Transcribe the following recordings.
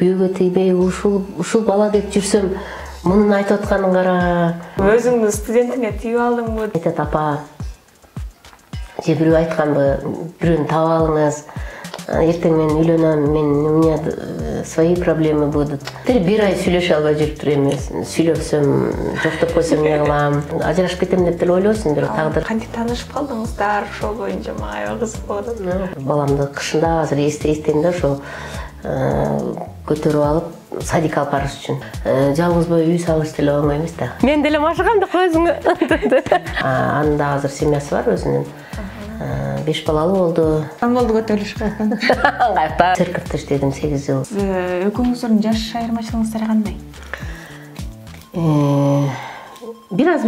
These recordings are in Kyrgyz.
күйөөгө тийбей ушул бала деп жүрсөм, мунун айтып атканын кара. Өзүңдүн студентиңе тийип алдыңбы? Айтат апа, же бирөө айтканбы, бирөөнү таап алыңыз. Эртең мен үйлөнөм, у меня свои проблемы будут. Бир ай сүйлөшө албай жүрүптүр эми. Сүйлөсөм, жоктоп койсом эмне кылам? Ажырашып кетем деп деле ойлобосуң, бирок тагдыр. Кантип таанышып калдыңыздар? Ошол боюнча мага аябай кызык болот. Баламды кышында азыр эстейм да, ошо көтөрүп алып садикка алып барыш үчүн. Жалгыз бой үй салыш деле оңой эмес да. Мен деле машыгам деп койсуң. Анын да азыр семьясы бар өзүнүн. 5 балалы болду. Болду көтөрүлүш кайткан. Кайта церковьтө иштедим 8 жыл. Экөөңүздүн жаш айырмачылыгыңыздар кандай? Бираз.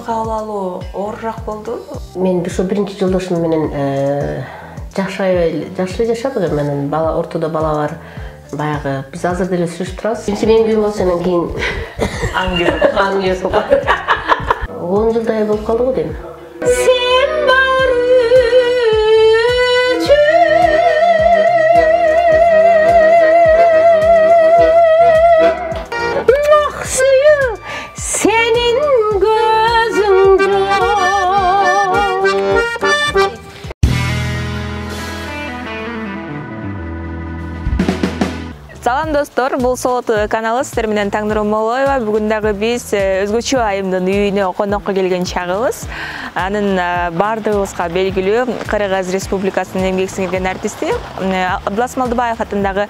Кабыл алуу оорураак болду. Мен ошо биринчи жолдошум менен жакшы жашадык. Менин бала ортодо бала бар. Баягы биз азыр деле сүйлөшүп турабыз. Мен күйөөм болсо анан кийин аңгыз. 10 жылдай болуп калды го дейм. Салам достор, бул Соло ТВ каналы, сиздер менен Таңнур Омолоева. Бүгүн дагы биз өзгөчө айымдын үйүнө конокко келген чагыбыз. Анын бардыгыбызга белгилүү Кыргыз Республикасынын эмгек сиңирген артисти Абдулас Малдыбаев атындагы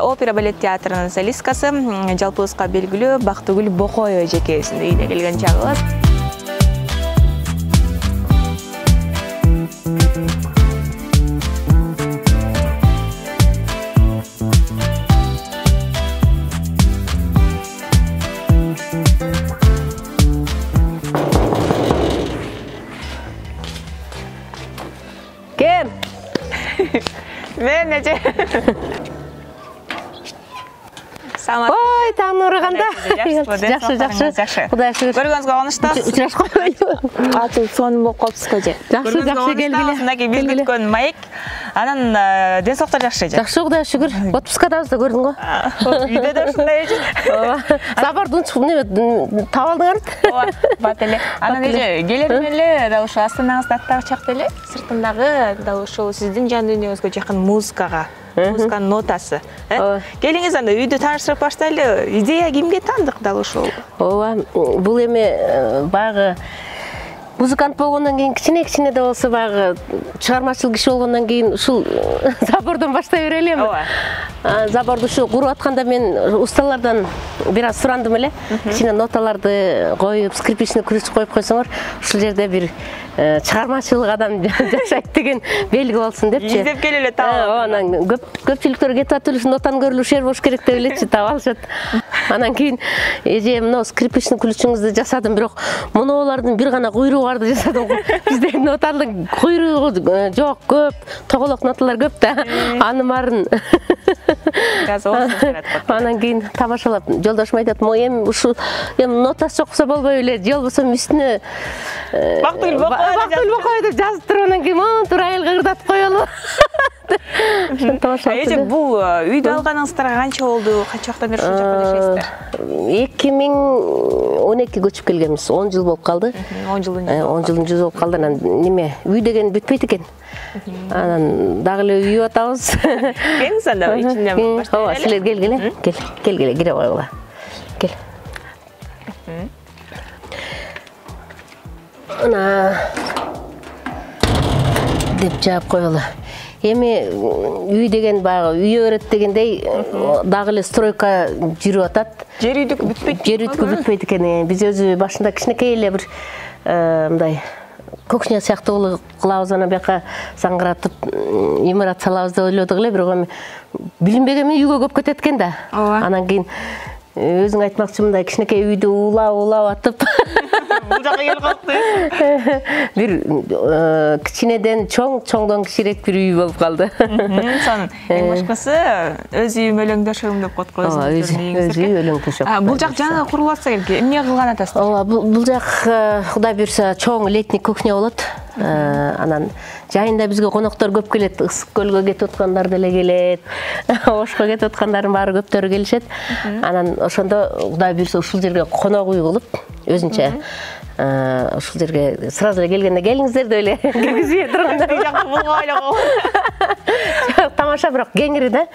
опера балет театрынын солисткасы, жалпыбызга белгилүү Бактыгүл Бокоева жекебиздин үйүнө келген чагыбыз. Мен эже. Ой, Таңнур кандай? Жакшы. Кудай шүгүр. Көргөнүзгө кубанычтабыз. Учурашкан койду. Аты сонун болуп калыпсызго же. Жакшы келгиле. Мынакей биз күткөн маек. Анан ден соолуктар жакшы же. Жакшы, Кудай шүгүр. Отпускадабыз да көрдүң го. Үйдө да ушундай эже. Ооба. Забордун неме таап алдыңарбы? Ооба, бат эле. Анан эже келер эле да ушу астанаңызды аттагы чакта эле сыртындагы дал ушул сиздин жан дүйнөңүзгө жакын музыкага, музыканын нотасы. Келиңиз анда үйдү тааныштырып баштайлы. Идея кимге таандык дал ушул? Ооба, бул эми баягы музыкант болгондон кийин кичине да болсо баягы чыгармачыл киши болгондон кийин ушул забордон баштай берели эми. Ооба. Заборду ушу куруп атканда мен усталардан бир аз сурандым эле. Кичине ноталарды коюп, скрипичный кружок коюп койсоңор, ушул жерде бир чыгармачыл адам жашайт деген белги болсун депчи. Издеп келе эле таап. Анан көпчүлүктөр кетип атып эле нотаны көрүлүп шер болуш керек деп элечи таап алышат. Анан кийин эже мына скрипичный ключуңузду жасадым, бирок монолордун бир гана куйругу барды жасадым. Бизде нотанын куйругу жок, көп, тоголок ноталар көп да. Аны барын анан кийин тамашалап жолдошум айтат, эми ушул нотасы жок болсо болбой эле, же болбосо үстүнө Бактыгүл Бокоева деп жазып туруп, анан кийин тура айылга ырдатып коелу. Эже бул үйдү алганыңыздарга канча болду? Канча убакыттан бери ушул жакта жашайсыздар? 2012 көчүп келгенбиз. 10 жыл болуп калды. 10 жылдын жүзү болуп калды. Анан неме, үй деген бүтпөйт экен. Анан дагы эле үй атабыз. Келиңиз анда ичинден баштайлы. Ооба, силер келгиле. Келгиле, кире койгула. Кел. Ана деп жаап коелу. Эми үй деген баягы үй өрөт дегендей дагы эле стройка жүрүп атат. Жер үйдүкү бүтпөйт. Жер үйдүкү бүтпөйт экен. Биз өзү башында кичинекей эле бир мындай кухня сыяктуу кылабыз, анан бияка саңгыратып имарат салабыз деп ойлодук эле, бирок эми билинбегенмен үйгө көп кетет экен да. Анан кийин өзүң айтмакчы мындай кичинекей үйдү улап атып Бул жакка келип калыптыр. Бир кичинеден чоң, чоңдон кичирээк бир үй болуп калды. Сонун эң башкысы өз үйүм өлөң төшөгүм деп коет Өз үй өлөң төшөк. Бул жак жаңы курулуп атса керек. Эмне кылган атасыз? Ооба, бул жак Кудай буйрса чоң летний кухня болот. Анан жайында бизге коноктор көп келет. Ысык көлгө кетип аткандар деле келет. Ошко кетип аткандардын баары көптөрү келишет. Анан ошондо Кудай буйрса ушул жерге конок үй кылып, өзүнчө ушул жерге сразу эле келгенде келиңиздер деп эле киргизбей турганда. Жакты булга эле кол. Тамаша, бирок кеңири да.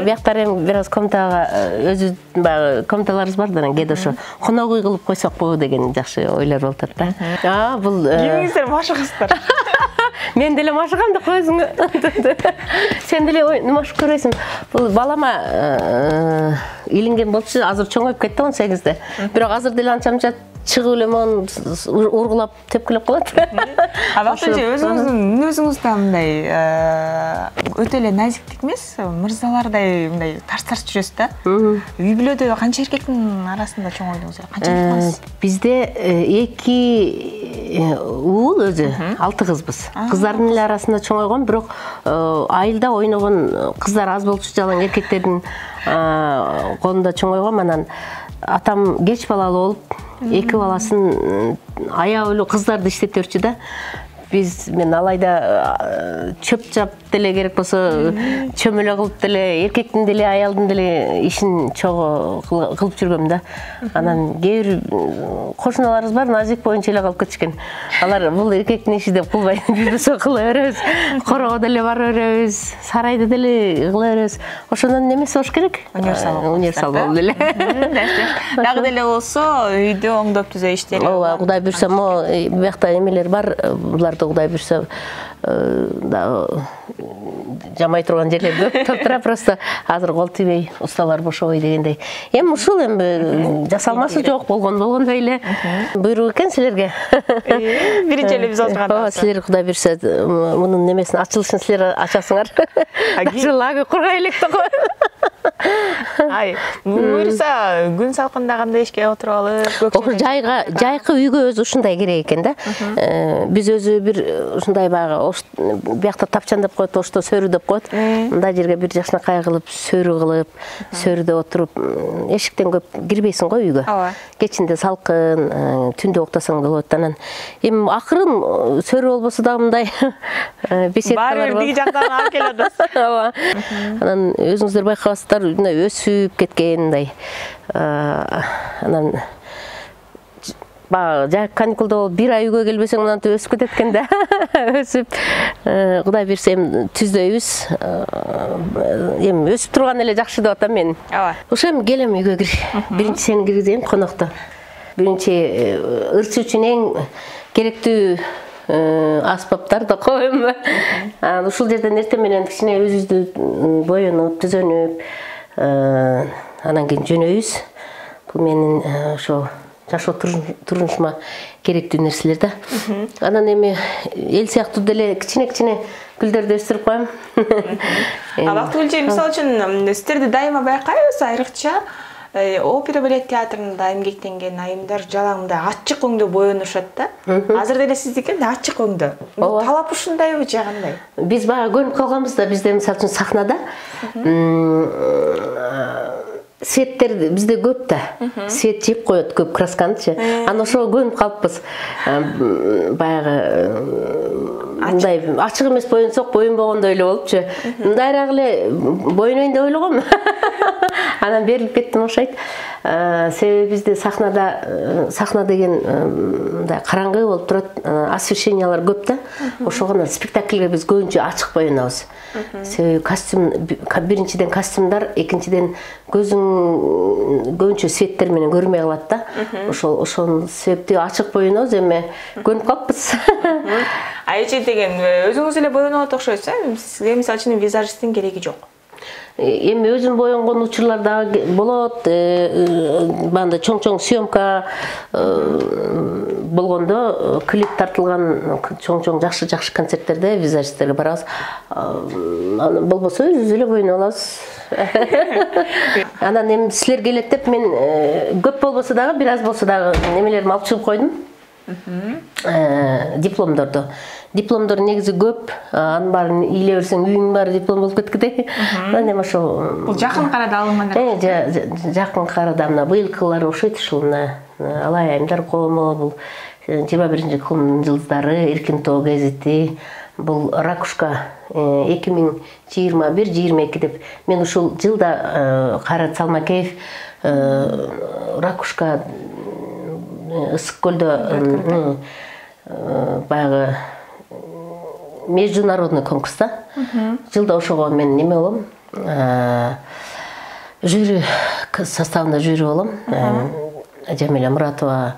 Бияктар эми бир аз комнатага өзү баягы комнаталарыбыз бар да, кээде ошо конок үй кылып койсокпу деген жакшы ойлор болуп атат да. Бул Кимиңиздер машыгысыздар? Мен деле машыгам да өзүңө. Сен деле машык көрөсүң. Бул балама илинген болчу, азыр чоңоюп кетти 18-де. Бирок азыр деле анча-мынча чыгып эле монун ургулап тепкилеп калат. Бактынча өзүңүздүн мүнөзүңүз да мындай өтө эле назиктик эмес, мырзалардай мындай тарс-тарс жүрөсүз да. Үй бүлөдө канча эркектин арасында чоңойдуңуз? Канча чыккансыз? Бизде 2 уул өзү, 6 кызбыз. Кыздардын эле арасында чоңойгон, бирок айылда ойногон кыздар аз болчу, жалаң эркектердин колунда чоңойгом. Анан атам кеч балалуу болуп, 2 баласын аябай кыздарды иштете берчү да. Мен алайда чөп жап деле керек болсо чөмөлө кылып деле, эркектин деле аялдын деле ишин чогуу кылып жүргөм да. Анан кээ бир кошуналарыбыз бар, назик боюнча эле калып кетишкен. Алар бул эркектин иши деп кылбайт, биз болсо кыла беребиз. Корого деле бара беребиз, сарайды деле кыла беребиз. Ошондон немеси болуш керек? Универсал болуп деле. Дагы деле болсо үйдү оңдоп түзө иштери. Ооба, Кудай буйрса, биякта эмелер бар, булар Кудай буйрса жамай турган жерлер көп тура, просто азыр кол тийбей, усталар бошобой дегендей. Эми ушул жасалмасы жок, болгондой эле буйрук экен силерге. Биринчи эле биз отурганда. Ооба, силер Кудай буйрса мунун немесин, ачылышын силер ачасыңар. Лагы кургай элек да кой. Ай, буйрса күн салкында кандай ишке отуруп алып, жайкы үйгө өзү ушундай керек экен да. Биз өзү бир ушундай баягы биякта тапчан деп коет, ошто сөрү деп коет. Мындай жерге бир жакшынакай кылып, сөрү кылып, сөрүдө отуруп, эшиктен көп кирбейсиң го үйгө. Кечинде салкын, түндө уктасаң да болот. Анан эми акырын сөрү болбосо дагы мындай беседкалар бар. Баары бир жактан алып келет. Ооба. Анан өзүңүздөр байкабасыздар, мындай өсүп кеткен мындай. Анан жай каникулда болуп бир ай үйгө келбесең мынантип өсүп кетет экен да. Өсүп, Кудай буйрса эми түздөйбүз. Эми өсүп турган эле жакшы деп атам мен. Ошо эми келем үйгө кир. Биринчи сени киргизейин конокто. Биринчи ырчы үчүн эң керектүү аспаптарды коем. Ушул жерден эртең менен кичине өзүбүздү боенуп, түзөнүп, анан кийин жөнөйбүз. Бул менин ошо жашоо турмушума керектүү нерселер да. Анан эми эл сыяктуу деле кичине гүлдөрдү өстүрүп коем. Бактыгүл, мисалы үчүн сиздерди дайыма байкайбыз, айрыкча опера балет театрында эмгектенген айымдар жалаңда ачык өңдө боенушат да. Азыр деле сиздики ачык өңдө. Талап ушундайбы же кандай? Биз бага көрүп калганбыз да, бизде мисалы үчүн сахнада светтер бизде көп да. Свет жеп коет көп красканычы. Аны ошого көнүп калыппыз. Баягы мындай ачык эмес боенсок, боенбогондой эле болупчу. Мындайраак эле боенойн деп ойлогом. Анан берилип кеттим окшойт. Себеби бизде сахна деген мындай караңгы болуп турат, освещениялар көп да. Ошого спектакльге биз көбүнчө ачык боенобуз. Себеби костюм, биринчиден костюмдар, экинчиден көбүнчө светтер менен көрүнбөй калат да. Ошол себептен ачык боенобуз, эми көнүп калыппыз. Айче деген өзүңүз эле боенот окшойсуз, сизге мисалы үчүн визажисттин кереги жок. Эми өзүм боенгон учурлар дагы болот. Банда чоң-чоң съемка болгондо, клип тартылган чоң-чоң жакшы концерттерде визажисттерге барабыз. Болбосо өзүбүз эле боенуп алабыз. Анан эми силер келет деп мен көп болбосо дагы, бир аз болсо дагы немелерди алып чыгып койдум. дипломдорду. Дипломдор негизи көп, анын баарын ыйлей берсең үйүңүн баары диплом болуп кеткидей. Анан ошол Бул жакын карада алынган. Жакын карада мына быйылкылар окшойт ушул Алай айымдар коому, бул 21-кылымдын жылдыздары Эркин Тоо газети, бул Ракушка 2021-22 деп. Мен ушул жылда Карат Салмакеев Ракушка Ысык көлдө баягы международный конкурста жылда ошого мен неме болом, жюри составында жюри болом. Жамиля Муратова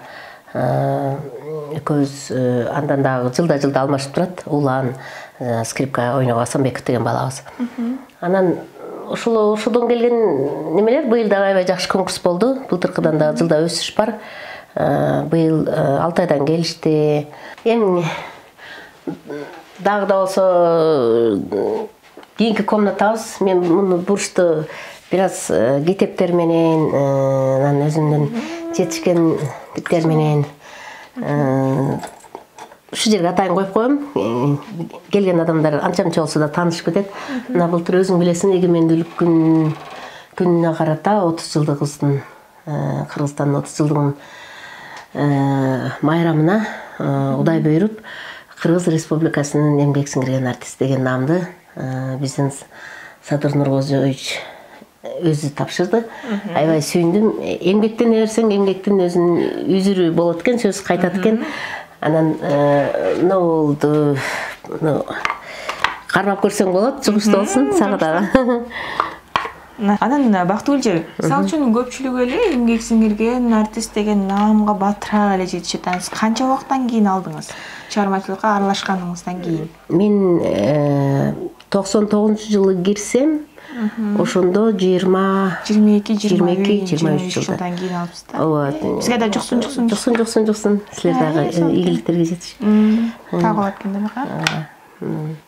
экөөбүз андан дагы жылда алмашып турат. Улан скрипка ойногон Асанбеков деген балабыз. Анан ошодон келген немелер быйыл дагы аябай жакшы конкурс болду. Былтыркыдан дагы жылда өсүш бар. Быйыл Алтайдан келишти. Эми дагы да болсо кийинки комнатабыз. Мен муну бурчту бир аз китептер менен, анан өзүмдүн жетишкендиктер менен ушу жерге атайын коюп коем. Келген адамдар анча-мынча болсо да таанышып кетет. Мына былтыр өзүң билесиң, эгемендүүлүк күнүнө карата 30 жылдыгыбыздын, Кыргызстандын 30 жылдыгынын майрамына Удай буйруп Кыргыз Республикасынын эмгек сиңирген артист деген наамды биздин Садыр Нуркожоевич өзү тапшырды. Аябай сүйүндүм. Эмгектене берсең, эмгектин өзүнүн үзүрү болот экен, сөз кайтат экен. Анан эмне болду? Карап көрсөң болот, жугуштуу болсун сага дагы. Анан Бактыгүл, мисалы үчүн көпчүлүк эле эмгек сиңирген артист деген наамга батыраак эле жетишет. Сиз канча убакыттан кийин алдыңыз? Чыгармачылыкка аралашканыңыздан кийин? Мен 99-жылы кирсем, ошондо 22-23 жылдан кийин алыпсыздар. Бизге да жуксун. Силер дагы ийгиликтерге жетиш. Так болот экен демек,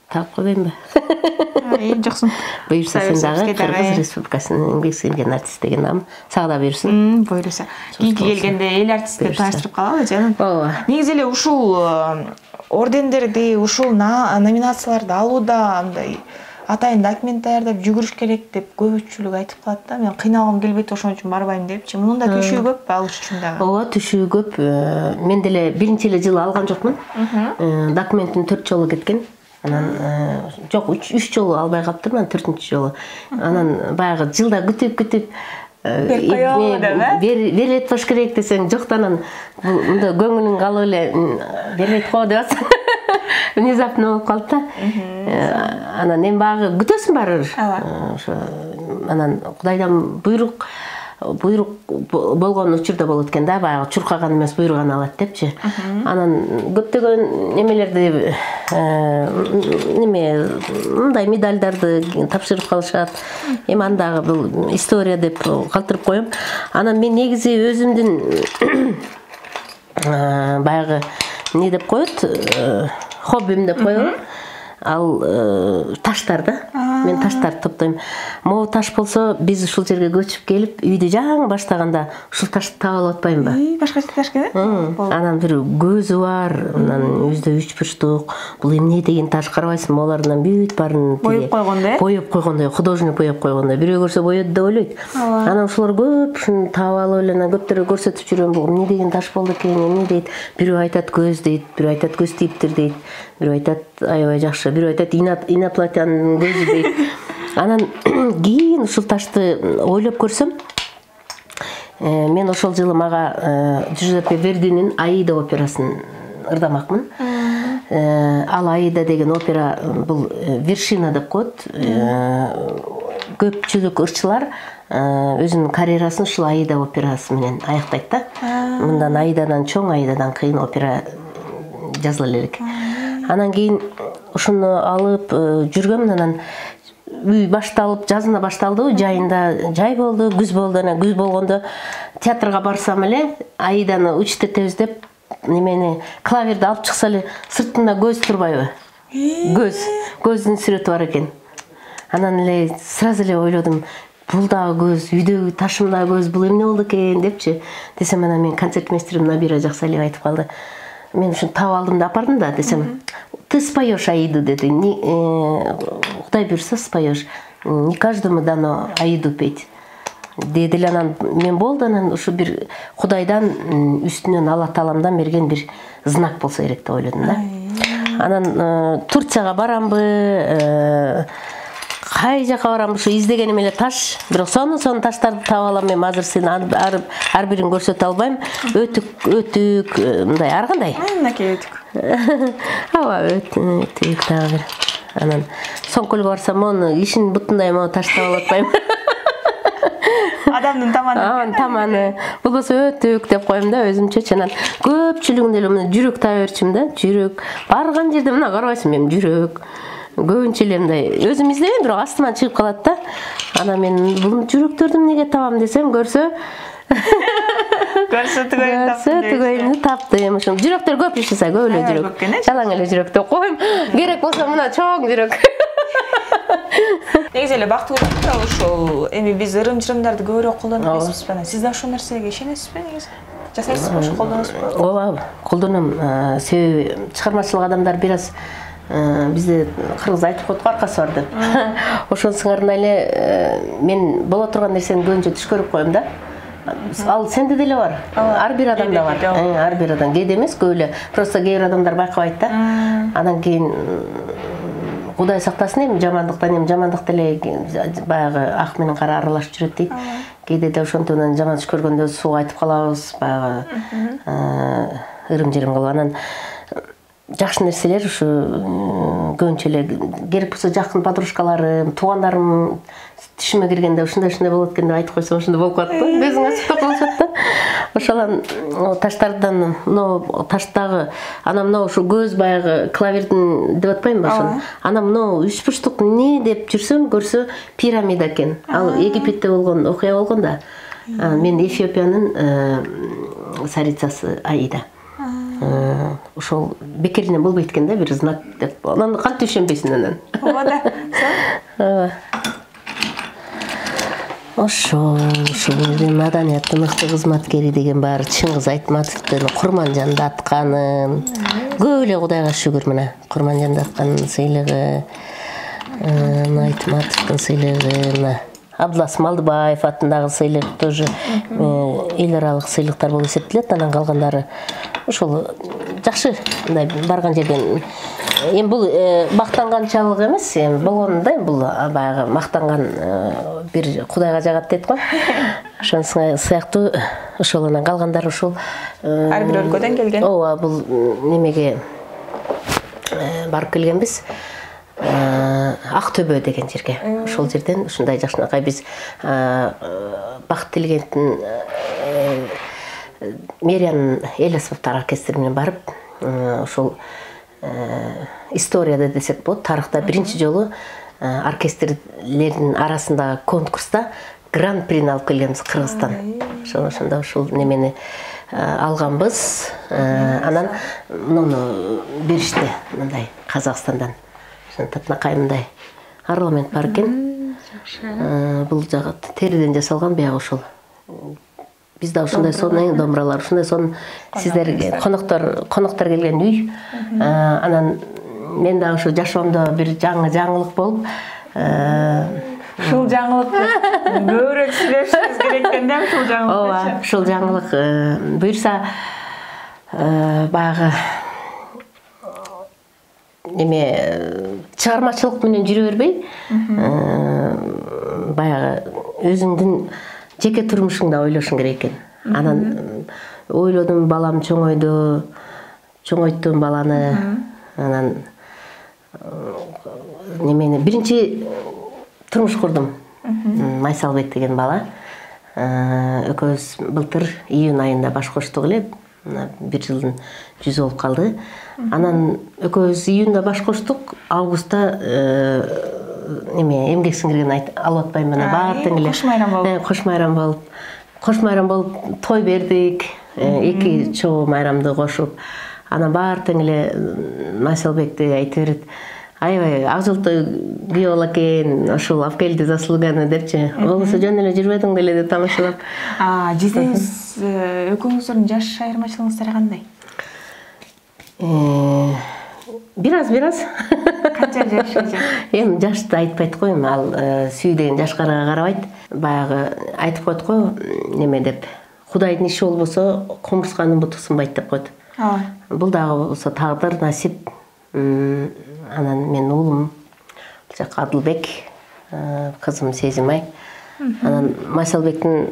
так койбоймбу? Жуксун. Буюрса сен дагы Кыргыз Республикасынын эмгек сиңирген артист деген наам сага да буйрсун. Буйруса. Кийинки келгенде эл артистти тааныштырып калалы, жаным. Ооба. Негизи эле ушул ордендерди, ушул номинацияларды алууда андай атайын документ даярдап жүгүрүш керек деп көпчүлүк айтып калат да. Мен кыйналгым келбейт, ошон үчүн барбайм депчи. Мунун да түшүгү көп алыш үчүн дагы. Ооба, түшүгү көп. Мен деле биринчи эле жылы алган жокмун. Документим 4 жолу кеткен. Анан жок, 3 жолу албай калыптырмын, 4-чү жолу. Анан баягы жылда күтүп берет бош керек десең, жок, анан мында көңүлүң калып эле берет го деп атсаң, внезапно болуп калды да. Анан эми баягы күтөсүң барыбыр. Ошо анан Кудайдан буйрук болгон учурда болот экен да, баягы чуркаган эмес буйруган алат депчи. Анан көптөгөн немелерди мындай медальдарды тапшырып калышат. Эми андагы бул история деп калтырып коем. Анан мен негизи өзүмдүн баягы не деп коет, хоббим деп коелу. Ал таштар да. Мен таштарды топтойм. Могу таш болсо, биз ушул жерге көчүп келип, үйдү жаңы баштаганда ушул ташты таап алып атпаймынбы? Башкача таш керек? Анан бир көзү бар, анан өзүдө 3 бурчтук. Бул эмне деген таш, карабайсың, алардан бүт барын боеп койгондой. Боеп койгондой, художник боеп койгондой. Бирөө көрсө боёду деп ойлойт. Анан ошолор көп ушуну таап алып эле, анан көптөргө көрсөтүп жүрөм, бул эмне деген таш болду экен, эмне дейт. Бирөө айтат көз дейт, бирөө айтат көз тийиптир дейт. Бирөө айтат аябай жакшы, бирөө айтат инопланетянын көзү дейт. Анан кийин ушул ташты ойлоп көрсөм, мен ошол жылы мага Джузеппе Вердинин Аида операсын ырдамакмын. Ал Аида деген опера бул вершина деп коет. Көпчүлүк ырчылар өзүнүн карьерасын ушул Аида операсы менен аяктайт да. Мындан Аидадан чоң, Аидадан кыйын опера жазыла элек. Анан кийин ушуну алып жүргөм, анан үй башталып, жазына башталды, жайында жай болду, күз болду. Анан күз болгондо театрга барсам эле, Аиданы учтетебиз деп, немени клаверди алып чыкса эле, сыртында көз турбайбы? Көздүн сүрөтү бар экен. Анан эле сразу эле ойлодум, бул дагы көз, үйдөгү ташым дагы көз, бул эмне болду экен депчи. Десем, анан мен концертмейстерим Набира Жаксалиева айтып калды. мен ушуну таап алдым да апардым да десем, ты споешь Аиду деди. Кудай буйрса споешь. Не каждому дано Аиду петь. Деди эле анан мен болду, анан ушу бир Кудайдан үстүнөн Алла Тааламдан берген бир знак болсо керек деп ойлодум да. Анан Турцияга барамбы, кай жака барам ушу издегеним эле таш, бирок сонун таштарды таап алам. Мен азыр сени ар бирин көрсөтө албайм. Өтүк мындай ар кандай. Мынакей өтүк. Ооба, өтүк дагы бир. Анан Соңкөлгө барсам, оны ишин бутундай таштап алып атпайм. Адамдын таманы. Таманы. Болбосо өтүк деп коем да өзүмчө. Анан көпчүлүгүн эле мына жүрөк таап берчим да. Жүрөк. Барган жерде мына карабайсың, мен жүрөк. Көбүнчө эле мындай өзүм издебейм, бирок астыман чыгып калат да. Анан мен бул жүрөктөрдү эмнеге табам десем, көрсө түгөйүмдү таптым. Ошо жүрөктөр көп иш жасайт, көп эле жүрөк. Жалаң эле жүрөк деп коем. Керек болсо мына чоң жүрөк. Негизи эле бактылуу да ушул эми биз ырым-чырымдарды көбүрөөк колдонуп эсмизби? Сиз да ушул нерсеге ишенесизби негизи? Жасайсызбы, ошо колдоносузбу? Ооба, колдоном. Себеби чыгармачылык адамдар бир аз бизде кыргыз айтып коет аркасы бар деп. Ошонун сыңарында эле мен боло турган нерсени көбүнчө түш көрүп коем да. Ал сенде деле бар. Ар бир адамда бар. Ар бир адам кээде эмес, көп эле. Просто кээ бир адамдар байкабайт да. Анан кийин Кудай сактасын, эми жамандык деле баягы ак менен кара аралашып жүрөт дейт. Кээде да ошонтон жаман түш көргөндө сууга айтып калабыз, баягы ырым-жырым кылып. Анан жакшы нерселер ушу көбүнчө эле керек болсо жакын подружкаларым, туугандарым түшүмө киргенде ушундай болот экен деп айтып койсом, ошондой болуп калат да. Көзүң ачып да калышат да. Ошолан таштардан, таштагы анан мына ушу көз баягы клавердин деп атпаймынбы ошону. Анан мына үч бурчтук не деп жүрсөм, көрсө пирамида экен. Ал Египетте болгон окуя болгон да. Мен Эфиопиянын царицасы Аида. Ошол бекеринен болбойт экен да, бир знак деп. Анан кантип ишенбейсиң анан? Ооба да. Ошол маданияттын мыкты кызматкери деген баары Чыңгыз Айтматовдун Курманжандатканын. Көп эле Кудайга шүгүр мына. Курманжандатканын сыйлыгы, Айтматовдун сыйлыгы, Абдылас Малдыбаев атындагы сыйлык тоже эл аралык сыйлыктар болуп эсептелет. Анан калгандары ошол жакшы мындай барган жерден. Эми бул мактанганчалык эмес, эми болгонунда бул баягы мактанган бир Кудайга жагат дейт го. Ошон сыяктуу ошол анан калгандары ушул ар бир өлкөдөн келген. Ооба, бул немеге барып келгенбиз. Ак Төбө деген жерге. Ошол жерден ушундай жакшынакай биз Бакыт Тилгеновдун Мериянын эл аспаптар оркестри менен барып, ошол историяда десек болот, тарыхта биринчи жолу оркестрлердин арасындагы конкурста гран-прини алып келгенбиз Кыргызстан. Ошондо ушул немени алганбыз. Анан муну беришти мындай Казакстандан. Татнакай мындай орнамент бар экен. Бул жагы териден жасалган биягы ошол. Бизде ушундай сонун домбуралар, ушундай сонун сиздерге коноктор келген үй. Анан мен да ушу жашоомдо бир жаңылык болуп, ушул жаңылыкты көбүрөөк сүйлөшүңүз керек экен да, ушул жаңылыкты. Ооба, ушул жаңылык буйрса баягы эме чыгармачылык менен жүрө бербей, баягы өзүңдүн жеке турмушуңда ойлошуң керек экен. Анан ойлодум, балам чоңойттум баланы. Анан немени биринчи турмуш курдум. Майсалбек деген бала. Экөөбүз былтыр июнь айында баш коштук эле. Бир жылдын жүзү болуп калды. Анан экөөбүз июнда баш коштук, августта эмгек сиңирген алып атпайм мына баары тең эле. Кош майрам болуп той бердик. Эки чоо майрамды кошуп. Анан баары тең эле Майсалбекти айтып берет. Аябай ак жолтой күйөө боло экен, ошол алып келди заслуганы депчи. Болбосо жөн эле жүрбөдүң беле деп тамашалап. Жездеңиз экөөңүздөрдүн жаш айырмачылыгыңыздар кандай? Бираз. Канча жашыңыз? Эми жашты айтпайт го, эми ал сүй деген жашкарага карабайт. Баягы айтып коет го, неме деп. Кудайдын иши болбосо, кумурсканын буту сынбайт деп коет. Бул дагы болсо тагдыр, насип. Анан мен уулум Адылбек, кызым Сезимай. Анан Майсалбектин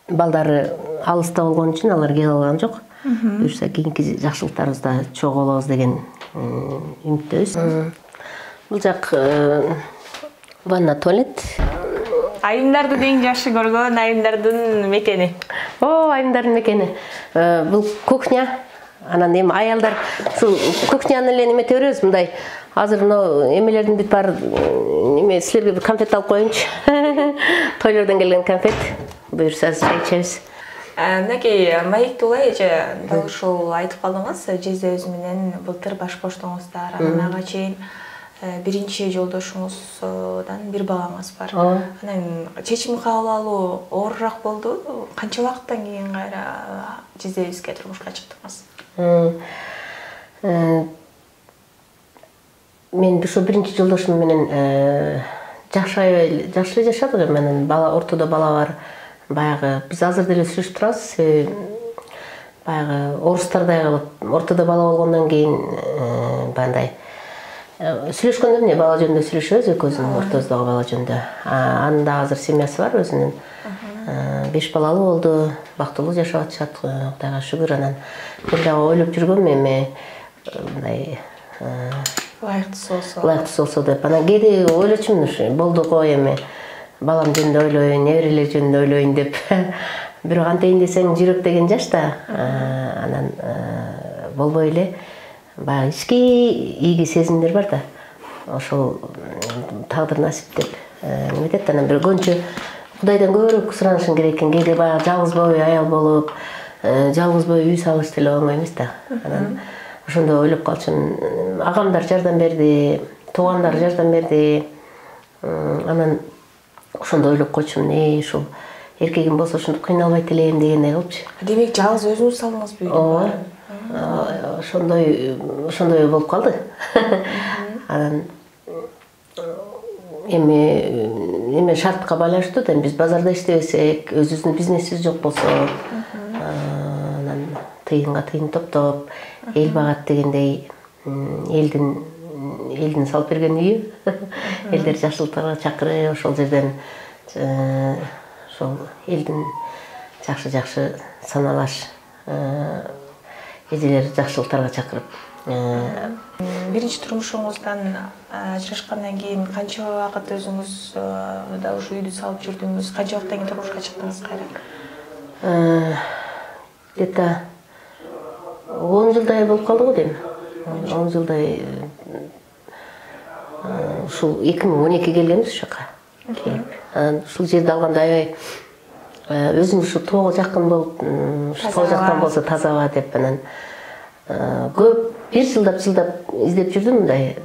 балдары алыста болгон үчүн алар келе алган жок. Буюрса кийинки жакшылыктарыбызда чогуу болобуз деген үмүттөбүз. Бул жак ванна, туалет. Айымдардын эң жакшы көргөн айымдардын мекени. Айымдардын мекени. Бул кухня. Анан эми аялдар ушул кухняны эле немете беребиз мындай. Азыр эмелердин бүт бар эме силерге бир конфет алып коеюнчу. Тойлордон келген конфет. Буюрса чай ичебиз. Мынакей Маектула эже дал ушул айтып калдыңыз, Жиза өзү менен былтыр баш коштуңуздар, анан ага чейин биринчи жолдошуңуздан бир балаңыз бар. Анан чечим кабыл алуу оорураак болду. Канча убакыттан кийин кайра Жизебизге турмушка чыктыңыз? Мен ошо биринчи жолдошум менен жакшы жашадык. Менин ортодо бала бар. Баягы биз азыр деле сүйлөшүп турабыз. Баягы орустардай кылып ортодо бала болгондон кийин бандай сүйлөшкөндө эмне бала жөнүндө сүйлөшөбүз, экөөбүздүн ортобуздагы бала жөнүндө. Анын да азыр семьясы бар өзүнүн. 5 балалуу болду, бактылуу жашап атышат, Кудайга шүгүр. Анан мен дагы ойлоп жүргөм эми мындай лайыктуу болсо деп. Анан кээде ойлочумун, болду го эми балам жөнүндө ойлойн, неберелер жөнүндө ойлойн деп. Бирок антейин десең жүрөк деген жаш да. Анан болбой эле. Баягы ички ийги сезимдер бар да. Ошол тагдыр насип деп неметет. Анан бир көбүнчө Кудайдан көбүрөөк суранышың керек экен. Кээде баягы жалгыз бой аял болуп, жалгыз бой үй салыш деле оңой эмес да. Анан ошондо ойлоп калчумун. Агамдар жардам берди, туугандар жардам берди. Анан ошондо ойлоп койчумун, ушул эркегим болсо ушинтип кыйналбайт элем дегендей кылыпчы. Демек жалгыз өзүңүз салдыңыз үйдү? Ошондой болуп калды. Анан эми шартка байланыштуу да, биз базарда иштебесек, өзүбүздүн бизнесибиз жок болсо, анан тыйынга тыйын топтоп, эл багат дегендей, элдин салып берген үйү. Элдер жакшылыктарга чакырып, ошол жерден ошол элдин жакшы саналаш эжелер жакшылыктарга чакырып. Биринчи турмушуңуздан ажырашкандан кийин канча убакыт өзүңүз да ушу үйдү салып жүрдүңүз? Канча убакыттан кийин турмушка чыктыңыз кайра? Где-то 10 жылдай болуп калды го дейм. 10 жылдай. Ушул 2012 келгенбиз ушул жака. Ушул жерди алганда аябай өзүм ушу тоого жакын болуп, тоо жактан болсо тазаба деп анан көп бир жылдап издеп жүрдүм мындай.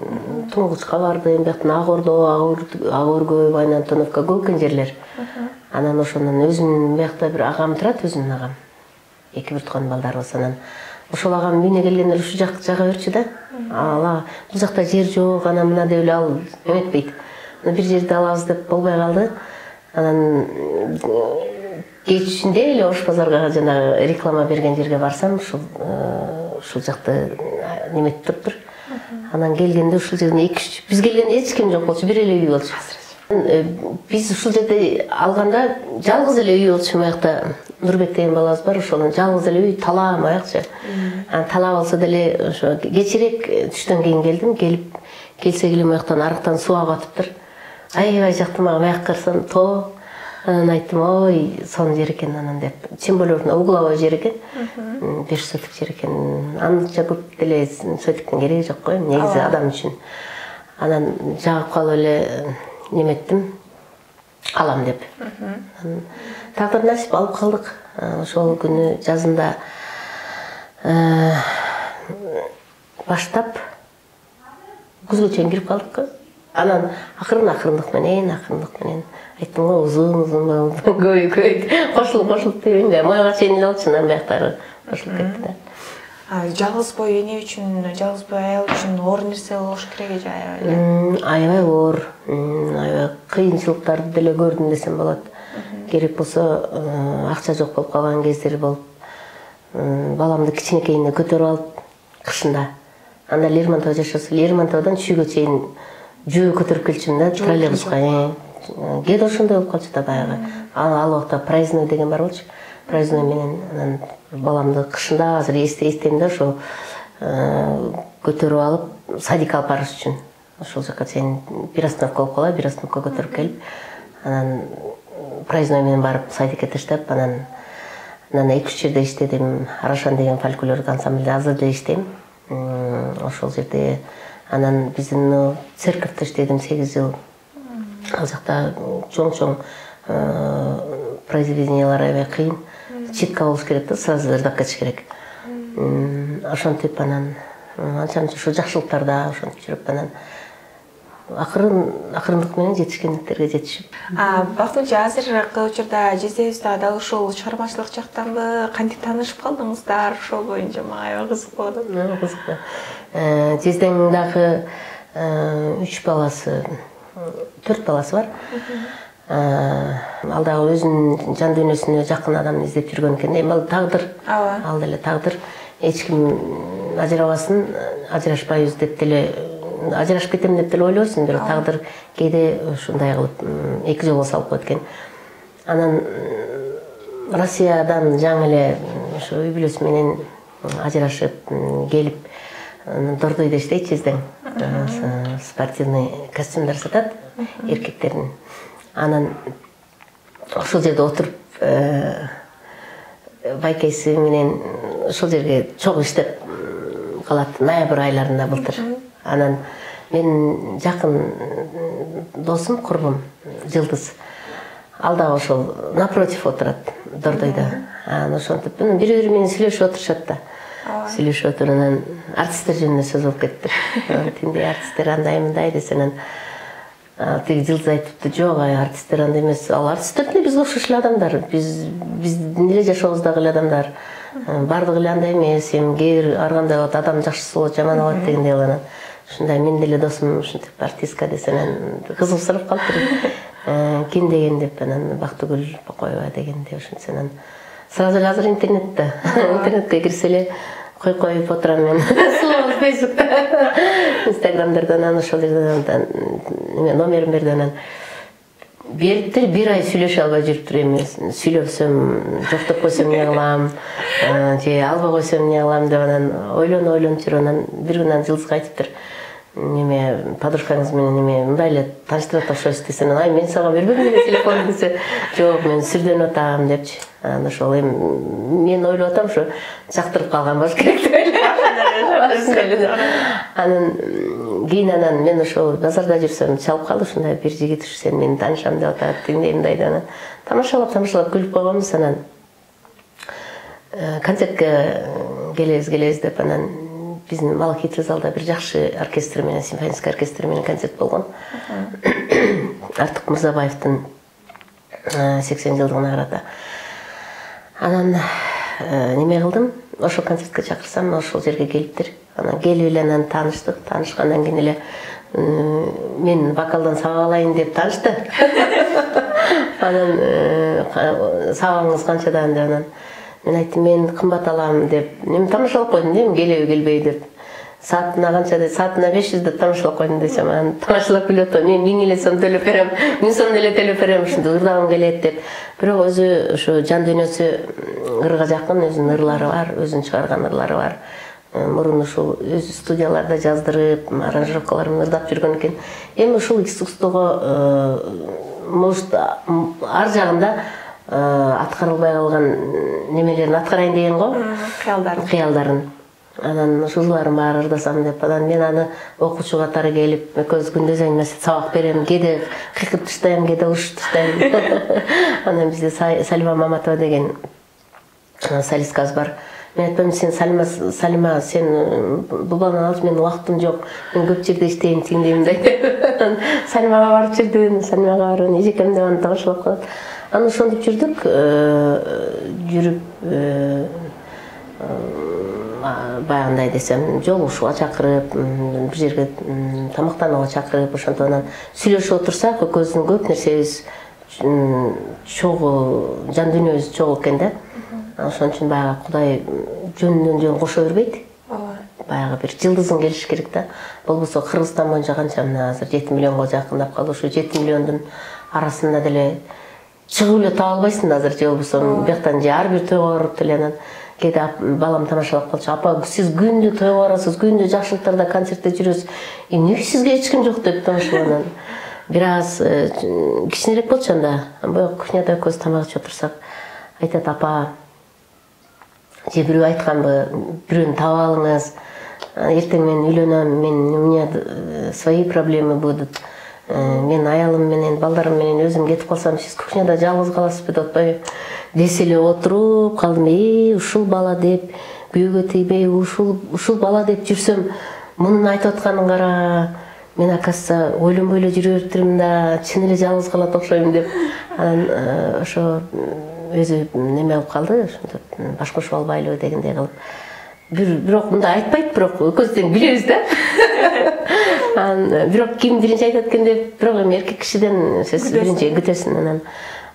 Туңгучка бардым, бияктан Ак Өргө, Байнантоновка көп экен жерлер. Анан ошондон өзүмдүн биякта бир агам турат, өзүмдүн агам. 2 тууган балдарыбыз. Анан ошол агам үйүнө келгенде ушу жак жага берчү да. Ала бул жакта жер жок, анан мына деп эле ал эметпейт. Бир жерди алабыз деп болбой калды. Анан кечинде эле Ош базарга жанагы реклама берген жерге барсам, ушул жакты неметип туруптур. Анан келгенде ушул жерден биз келгенде эч ким жок болчу, бир эле үй болчу. Биз ушул жерде алганда жалгыз эле үй болчу. Маякта Нурбек деген балабыз бар, ошонун жалгыз эле үй, тала маякчы. Анан тала болсо деле ошо кечирээк түштөн кийин келдим. Келсек эле маяктан арыктан суу агып атыптыр. Аябай жактым, маякка карасам тоо. Анан айттым, ой, сонун жер экен анан деп. Тем более угловой жер экен. 5 соток жер экен. Анча көп деле сотиктин кереги жок го, негизи адам үчүн. Анан жагып калып эле неметтим, алам деп. Тагдыр насип алып калдык. Ошол күнү жазында баштап күзгө чейин кирип калдык. Анан акырындык менен айттым го, узун көбөйт, кошулуп дегенде майга чейин эле болчу, анан бияктары кошулуп кетти да. Жалгызбой эне үчүн, жалгызбой аял үчүн оор нерсе болуш керек же аябай эле. Аябай оор, аябай кыйынчылыктарды деле көрдүм десем болот. Керек болсо акча жок болуп калган кездери болуп, баламды кичинекейинде көтөрүп алып кышында. Анда Лермонтов жашаса, Лермонтовдон Чүйгө чейин жөө көтөрүп келчүмүн да, троллейбуска. Кээде ошондой болуп калчу да баягы. Ал убакта проездной деген бар болчу. Проездной менен анан баламды кышында азыр эстейм да, ошо көтөрүп алып садикка алып барыш үчүн. Ошол жака чейин бир остановка болуп калат, бир остановка көтөрүп келип, анан проездной менен барып садикке таштап, анан 2-3 жерде иштедим. Арашан деген фольклорлук ансамбльде азыр да иштейм. Ошол жерде анан биздин церковьте иштедим 8 жыл. Ал жакта чоң произведениялар аябай кыйын. Читка болуш керек да, сразу ырдап кетиш керек. Ошентип анан анча-мынча ушу жакшылыктарда ошентип жүрүп анан акырындык менен жетишкендиктерге жетишип. Бактынча азыркы учурда жездебиз дагы ушул чыгармачылык жактанбы, кантип таанышып калдыңыздар? Ошол боюнча мага аябай кызык болот. Кызык. Жездеңдин дагы 3 баласы, 4 баласы бар. Ал дагы өзүнүн жан дүйнөсүнө жакын адамды издеп жүргөн экен. Эми ал тагдыр. Ал деле тагдыр. Эч ким ажырабасын, ажырашпайбыз деп деле, ажырашып кетем деп деле ойлойсуң, бирок тагдыр кээде ушундай кылып 2 жолго салып коет экен. Анан Россиядан жаңы эле ошо үй бүлөсү менен ажырашып келип, Дордойдо иштейт жездең. Спортивный костюмдар сатат эркектердин. Анан ошол жерде отуруп байкеси менен ошол жерге чогуу иштеп калат ноябрь айларында былтыр. Анан мен жакын досум, курбум Жылдыз. Ал дагы ошол напротив отурат Дордойдо. Анан ошентип бири-бири менен сүйлөшүп отурушат да. Сүйлөшүп отуруп анан артисттер жөнүндө сөз болуп кетти. Тиндей артисттер андай-мындай десе анан тиги Жылдыз айтыпты, жок, артисттер андай эмес. Ал артисттер деле бизге окшош эле адамдар. Биздин эле жашообуздагы эле адамдар. Бардыгы эле андай эмес. Эми кээ бир ар кандай болот, адам жакшысы болот, жаманы болот дегендей анан. Ушундай мен деле досум ушинтип артистка десе анан кызыксырап калыптыр. Ким деген деп анан Бактыгүл Бакоева дегенде ошентсе анан сразу эле азыр интернетте. Интернетке кирсе эле коюп отурам мен. Фейсбукта, Инстаграмдардан анан ошол жерден номерин берди анан. Бериптир, бир ай сүйлөшө албай жүрүптүр эми. Сүйлөсөм, жоктоп койсом эмне кылам, же албай койсом эмне кылам деп анан ойлонуп жүрүп анан бир күнү анан Жылдызга айтыптыр. Неме подружкаңыз менен неме мындай эле тааныштырып атышабыз десе, ай мен сага бербедим эле телефон десе, жок мен сүрдөнүп атам депчи. Анан ошол эми мен ойлоп атам ушу жактырып калган болуш керек деп ойлойм. Анан кийин анан мен ошол базарда жүрсөм чалып калды ушундай бир жигит, ушу сен мени таанышам деп атат, тиндей мындай деп анан тамашалап күлүп койгонбуз. Анан концертке келебиз деп анан биздин Малахит залда бир жакшы оркестр менен, симфонический оркестр менен концерт болгон. Артык Мырзабаевдин 80 жылдыгына карата. Анан неме кылдым, ошол концертке чакырсам, ошол жерге келиптир. Анан келип эле анан тааныштык. Таанышкандан кийин эле мен вокалдан сабак алайын деп таанышты. Анан сабагыңыз канчадан деп анан мен айттым, мен кымбат алам деп. Мен тамашалап койдум дейм, келеби келбей деп. Саатына канча деп, саатына 500 деп тамашалап койдум десем, анан тамашалап күлүп атам. Мен 1000 эле сом төлөп берем, 1000 сом эле төлөп берем, ушунда ырдагым келет деп. Бирок өзү ошо жан дүйнөсү ырга жакын, өзүнүн ырлары бар, өзүнүн чыгарган ырлары бар. Мурун ушул өзү студияларда жаздырып, аранжировкаларын ырдап жүргөн экен. Эми ушул искусствого может ар жагында аткарылбай калган немелерин аткарайын деген го, кыялдарын. Анан ушулардын баары ырдасам деп, анан мен аны окуучу катары келип, экөөбүз күндөз аймасып сабак берем, кээде кыйкып таштайм, кээде урушуп таштайм. Анан бизде Салима Маматова деген солисткабыз бар. Мен айтпайм, сен Салима, сен бул баланы алып, менин убактым жок, мен көп жерде иштейм, тиңдей мындай. Салимага барып жүрдүм, Салимага барып эжекем деп аны тамашалап калат. Анан ошентип жүрдүк, жүрүп баягындай десем жолугушууга чакырып, бир жерге тамактанууга чакырып, ошондо анан сүйлөшүп отурсак, экөөбүздүн көп нерсебиз чогуу, жан дүйнөбүз чогуу экен да. Ошон үчүн баягы Кудай жөнүнөн жөн кошо бербейт. Баягы бир жылдызың келиш керек да. Болбосо Кыргызстан боюнча канча мына азыр 7 миллионго жакындап калды. Ошо 7 миллиондун арасында деле чыгып эле таба албайсың да азыр. Же болбосо бияктан же ар бир тойго барып деле анан кээде балам тамашалап калчу. Апа, сиз күндү тойго барасыз, күндү жакшылыктарда, концертте жүрөсүз. Эмнеге сизге эч ким жок деп тамашаланан. Бир аз кичинерээк болчу анда. Боек кухняда экөөбүз тамак ичип отурсак, айтат: апа, же бирөө айтканбы, бирөөнү таап алыңыз. Эртең мен үйлөнөм, у меня свои проблемы будут. Мен аялым менен, балдарым менен өзүм кетип калсам, сиз кухняда жалгыз каласызбы деп атпайбы? Десе эле отуруп калдым. Ушул бала деп, күйөөгө тийбей, ушул бала деп жүрсөм, мунун айтып атканын кара. Мен акасы ойлонбой эле жүрө бериптирмин да, чын эле жалгыз калат окшойм деп. Анан ошо өзү неме кылып калды, ошентип баш кошуп албайлыбы дегендей кылып. Бирок мындай айтпайт, бирок экөөбүз тең билебиз да. Бирок ким биринчи айтат экен деп, бирок эми эркек кишиден сиз биринчи күтөсүн. Анан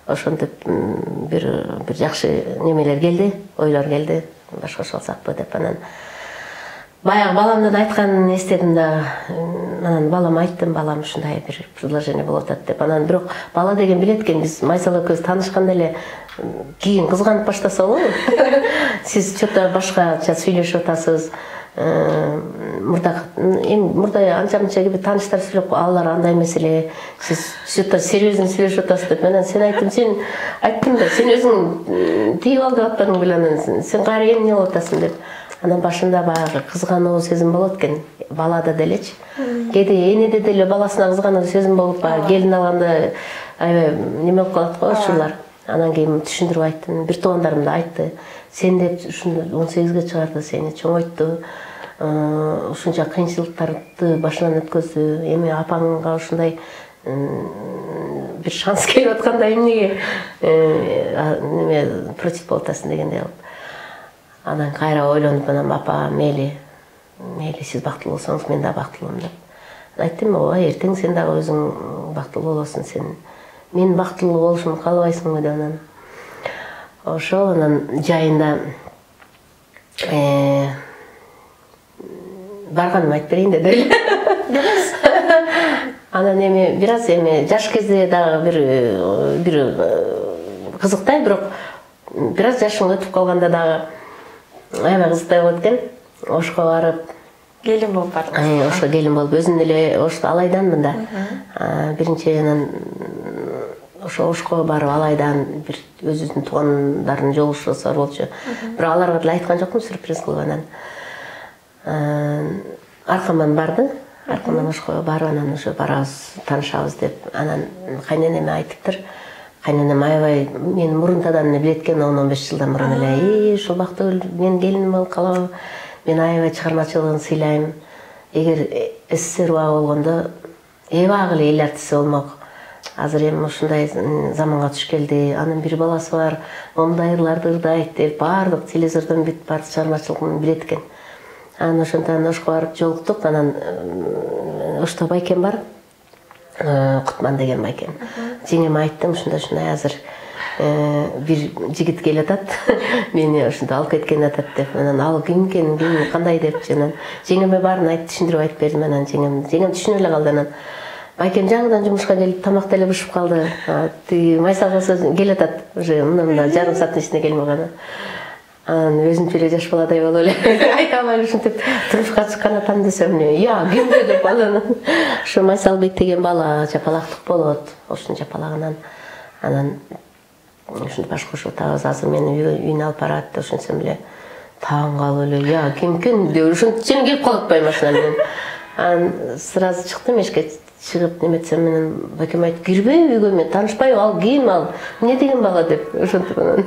ошентип бир жакшы немелер келди, ойлор келди, баш кошуп алсакпы деп. Анан баягы баламдан айтканын эстедим да. Анан балам айттым, балам ушундай бир предложение болуп атат деп. Анан бирок бала деген билет экен, биз Майсал экөөбүз таанышканда эле кийин кызганып баштаса болобу? Сиз чөтө башкача сүйлөшүп атасыз. Мурда анча-мынча gibi тааныштар сүйлөп, алар андай эмес эле. Сиз чөтө серьезно сүйлөшүп атасыз деп. Анан сен айттым, сен айттым да, сен өзүң тийип ал деп атпадың беле? Анан сен кайра эмне болуп атасың деп. Анан башында баягы кызгануу сезим болот экен, балада делечи. Кээде энеде деле баласына кызгануу сезим болуп, келин алганда аябай неме болуп калат го ушулар. Анан кийин түшүндүрүп айттым, бир туугандарым да айтты. Сен деп ушуну 18ге чыгарды, сени чоңойтtu, ушунча кыйынчылыктарды башынан өткөздү. Эми апаңга ушундай бир шанс келип атканда эмнеге неме против болуп атасың дегендей кылып. Анан кайра ойлонуп, анан апа, мейли сиз бактылуу болсоңуз, мен да бактылуумун деп. Айттым, ооба, эртең сен дагы өзүң бактылуу болосуң, сен мен бактылуу болушумду каалабайсыңбы деп. Анан ошол анан жайында барганымды айтып берейин деди. Анан эми бир аз эми жаш кезде дагы бир кызыктай, бирок бир аз жашың өтүп калганда дагы аябай кызыктай болот экен. Ошко барып келин болуп бардыңыз. Ошо келин болуп, өзүм эле Ошто Алайданмын да. Биринчи анан ошо Ошко барып Алайдан бир өзүбүздүн туугандардын жолугушуусу бар болчу. Бирок аларга деле айткан жокмун, сюрприз кылып. Анан аркаман барды. Аркаман Ошкого барып, анан ошо барабыз, таанышабыз деп. Анан кайненеме айтыптыр. Кайненем аябай мени мурунтадан эле билет экен, 10-15 жылдан мурун эле. Ушул бактыгүл мен келиним болуп калабы? Мен аябай чыгармачылыгын сыйлайм. Эгер СССР убагы болгондо эбак эле эл артисти болмок. Азыр эми ушундай заманга туш келди. Анын бир баласы бар, мондай ырларды ырдайт деп, баардык телевизордон бүт баардык чыгармачылыгын билет экен. Анан ошондон Ошко барып жолуктук. Анан Ошто байкем бар, Кутман деген байкем. Жеңеме айттым, ушундай азыр бир жигит келип атат, мени ошондо алып кеткен атат деп. Анан ал ким экен, кандай деп. Анан жеңеме баарын айтып түшүндүрүп айтып бердим. Анан жеңем түшүнө эле калды. Анан байкем жаңыдан жумушка келип, тамак деле бышып калды. Тиги Майсал болсо келип атат, уже мына жарым сааттын ичинде келип калган. Анан өзүнчө эле жаш баладай болуп эле айта албай ушинтип турмушка чыккан атам десем, я кимге деп анан ошо Майсалбек деген бала жапалактык болот, ошонун жапалагынан. Анан ушинтип баш кошуп атабыз, азыр мени үйүнө алып барат, ошентсем эле таң калып эле, я ким экен деп ушинтип келип калып атпайм машина менен. Анан сразу чыктым, эшикке чыгып неметсем менен байкем айтып, кирбей үйгө, мен таанышпайм, ал ким, ал эмне деген бала деп. Ошентип анан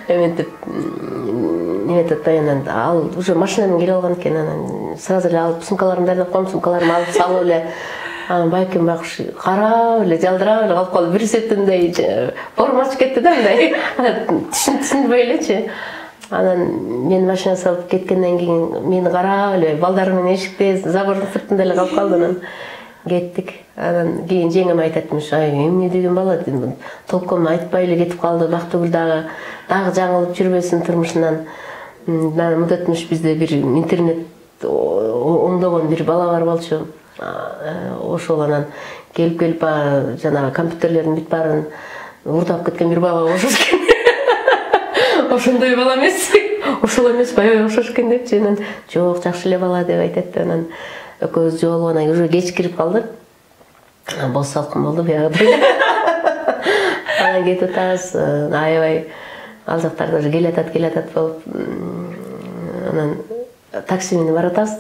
эментип неметип атпай, анан ал уже машина менен келип алган экен. Анан сразу эле алып сумкаларымды дайындап коюм, сумкаларымды алып салып эле анан байкем байкуш карап эле жалдырап эле калып калды. Бир септен мындай форма ачып кетти да, мындай түшүндүрбөй элечи. Анан мен машина салып кеткенден кийин мени карап эле балдар менен эшикте забордун сыртында эле калып калды. Анан кеттик. Анан кийин жеңем айтатмыш, ай эмне деген бала, толком айтпай эле кетип калды. Бактыгүл дагы жаңылып жүрбөсүн турмушунан. Мынтетмиш бизде бир интернет оңдогон бир бала бар болчу. Ошол анан келип жанагы компьютерлердин бүт баарын урдап кеткен бир бала окшош экен. Ошондой бала эмес. Ошол эмес, баягы окшош экен депчи. Анан жок, жакшы эле бала деп айтат. Анан экөөбүз жолугуп анан уже кеч кирип калдык. Боз салкын болду буягы. Анан кетип атабыз, аябай ал жактарда келатат болуп. Анан такси менен баратабыз.